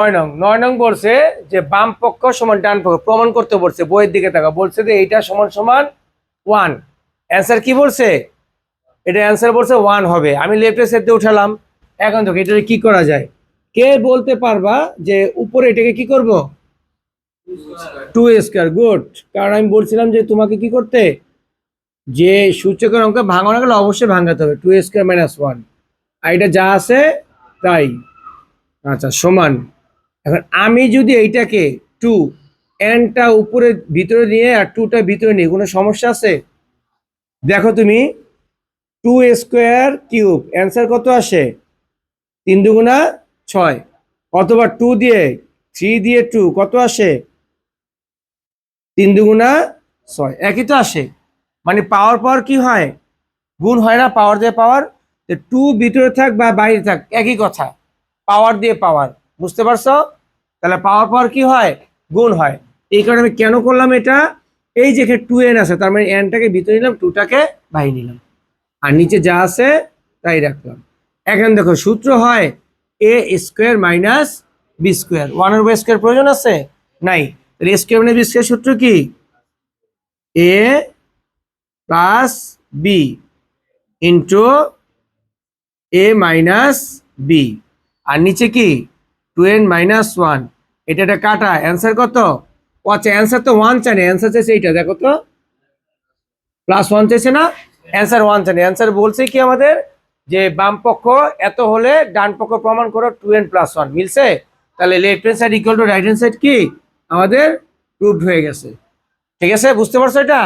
9 নং বলছে যে বাম পক্ষ সমান ডান পক্ষ প্রমাণ করতে বলছে, বইয়ের দিকে থাকা বলছে যে এইটা সমান সমান 1। অ্যান্সার কি বলছে? এটা অ্যান্সার বলছে 1 হবে। আমি লেফটের সাইড দিয়ে উঠালাম। এখন দেখো এটা কি করা যায়, কে বলতে পারবা যে উপরে এটাকে কি করব? 2 স্কয়ার। গুড, কারণ আমি বলছিলাম যে তোমাকে কি করতে, যে সূচকের অঙ্ক ভাঙানো গেলে অবশ্যই ভাঙাতে হবে। 2 স্কয়ার মাইনাস 1, আর এটা যা আছে তাই। আচ্ছা সমান। এখন আমি যদি এইটাকে 2 এনটা উপরে ভিতরে নিয়ে আর 2টা ভিতরে নিয়ে, কোনো সমস্যা আছে? দেখো তুমি 2 স্কয়ার কিউব অ্যান্সার কত আসে? 3 দুগুণা 6, অথবা 2 দিয়ে 3 দিয়ে 2 কত আসে? 3 দুগুণা 6, একই তো আসে। মানে পাওয়ার পাওয়ার কি হয়? গুণ হয় না? পাওয়ার দিয়ে পাওয়ার, 2 ভিতরে থাক বা বাইরে থাক একই কথা, পাওয়ার দিয়ে পাওয়ার। বুঝতে পারছো? তাহলে পাওয়ার পাওয়ার কি হয়? গুণ হয়। এই কারণে আমি কেন করলাম এটা, এই যে 2n আছে তার মানে nটাকে ভিতরে নিলাম, 2টাকে বাইরে নিলাম, আর নিচে যা আছে তাই রাখলাম। এখন দেখো সূত্র হয় a square minus B square. 1/2 square প্রয়োজন আছে? নাই। তাহলে a স্কয়ার মানে বি স্কয়ার সূত্র কি? a plus B into a minus B, আর নিচে কি 2n মাইনাস 1। এটা একটা কাটা, অ্যান্সার কত? ও আচ্ছা, অ্যান্সার তো 1 চাই না, অ্যান্সার চাইছে এইটা, দেখো তো +1 চাইছে না, অ্যান্সার 1 চাই না। অ্যান্সার বলছে কি আমাদের, যে বাম পক্ষ এত হলে ডান পক্ষ প্রমাণ করো 2n + 1 মিলছে। তাহলে left hand side equal to right hand side কি আমাদের প্রুভড হয়ে গেছে। ঠিক আছে, বুঝতে পারছো এটা?